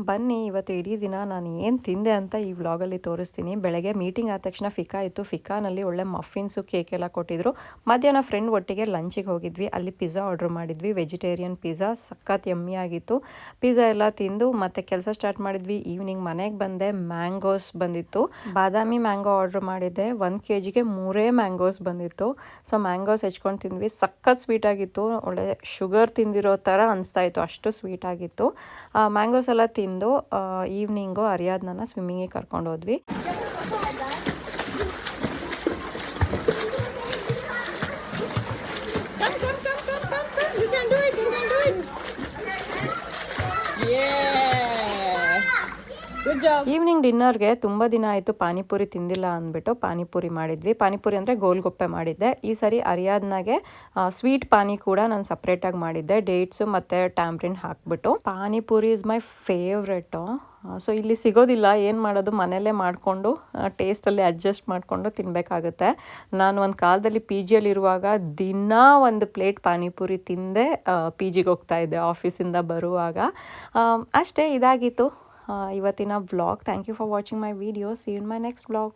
ಬನ್ನಿ ಇವತ್ತು ಇಡೀ ದಿನ ನಾನು ಏನು ತಿಂದೆ ಅಂತ ಈ ವ್ಲಾಗಲ್ಲಿ ತೋರಿಸ್ತೀನಿ. ಬೆಳಗ್ಗೆ ಮೀಟಿಂಗ್ ಆದ ತಕ್ಷಣ ಫಿಕಾ ಇತ್ತು. ಫಿಕಾನಲ್ಲಿ ಒಳ್ಳೆ ಮಫಿನ್ಸು ಕೇಕ್ ಎಲ್ಲ ಕೊಟ್ಟಿದ್ರು. ಮಧ್ಯಾಹ್ನ ಫ್ರೆಂಡ್ ಒಟ್ಟಿಗೆ ಲಂಚಿಗೆ ಹೋಗಿದ್ವಿ. ಅಲ್ಲಿ ಪಿಜ್ಜಾ ಆರ್ಡ್ರ್ ಮಾಡಿದ್ವಿ, ವೆಜಿಟೇರಿಯನ್ ಪಿಜ್ಜಾ. ಸಖತ್ ಯಮ್ಮಿ ಆಗಿತ್ತು. ಪಿಜ್ಜಾ ಎಲ್ಲ ತಿಂದು ಮತ್ತೆ ಕೆಲಸ ಸ್ಟಾರ್ಟ್ ಮಾಡಿದ್ವಿ. ಈವ್ನಿಂಗ್ ಮನೆಗೆ ಬಂದೆ. ಮ್ಯಾಂಗೋಸ್ ಬಂದಿತ್ತು, ಬಾದಾಮಿ ಮ್ಯಾಂಗೋ ಆರ್ಡ್ರ್ ಮಾಡಿದ್ದೆ. 1 kgಗೆ 3 ಮ್ಯಾಂಗೋಸ್ ಬಂದಿತ್ತು. ಸೊ ಮ್ಯಾಂಗೋಸ್ ಹೆಚ್ಕೊಂಡು ತಿಂದ್ವಿ. ಸಖತ್ ಸ್ವೀಟ್ ಆಗಿತ್ತು. ಒಳ್ಳೆ ಶುಗರ್ ತಿಂದಿರೋ ಥರ ಅನಿಸ್ತಾ ಇತ್ತು, ಅಷ್ಟು ಸ್ವೀಟ್ ಆಗಿತ್ತು. ಮ್ಯಾಂಗೋಸ್ ಎಲ್ಲ ತಿಂದು ಈವ್ನಿಂಗು ಅರಿಯಾದ್ನ ಸ್ವಿಮ್ಮಿಂಗಿಗೆ ಕರ್ಕೊಂಡು ಹೋದ್ವಿ. ಈವ್ನಿಂಗ್ ಡಿನ್ನರ್ಗೆ ತುಂಬ ದಿನ ಆಯಿತು ಪಾನಿಪುರಿ ತಿಂದಿಲ್ಲ ಅಂದ್ಬಿಟ್ಟು ಪಾನಿಪುರಿ ಮಾಡಿದ್ವಿ. ಪಾನಿಪುರಿ ಅಂದರೆ ಗೋಲ್ಗೊಪ್ಪೆ ಮಾಡಿದ್ದೆ. ಈ ಸರಿ ಅರಿಯಾದ್ನಾಗೆ ಸ್ವೀಟ್ ಪಾನಿ ಕೂಡ ನಾನು ಸಪ್ರೇಟಾಗಿ ಮಾಡಿದ್ದೆ, ಡೇಟ್ಸು ಮತ್ತು ಟ್ಯಾಮ್ರಿನ್ ಹಾಕ್ಬಿಟ್ಟು. Panipuri is my favourite. So ಇಲ್ಲಿ ಸಿಗೋದಿಲ್ಲ, ಏನು ಮಾಡೋದು, ಮನೆಯಲ್ಲೇ ಮಾಡಿಕೊಂಡು ಟೇಸ್ಟಲ್ಲಿ ಅಡ್ಜಸ್ಟ್ ಮಾಡಿಕೊಂಡು ತಿನ್ನಬೇಕಾಗುತ್ತೆ. ನಾನು ಒಂದು ಕಾಲದಲ್ಲಿ ಪಿ ಜಿಯಲ್ಲಿರುವಾಗ ದಿನ 1 ಪ್ಲೇಟ್ ಪಾನಿಪುರಿ ತಿಂದೆ ಪಿ ಜಿಗೆ ಹೋಗ್ತಾಯಿದ್ದೆ ಆಫೀಸಿಂದ ಬರುವಾಗ. ಅಷ್ಟೇ, ಇದಾಗಿತ್ತು ಇವತ್ತಿನ vlog. Thank you for watching my video. See you in my next vlog.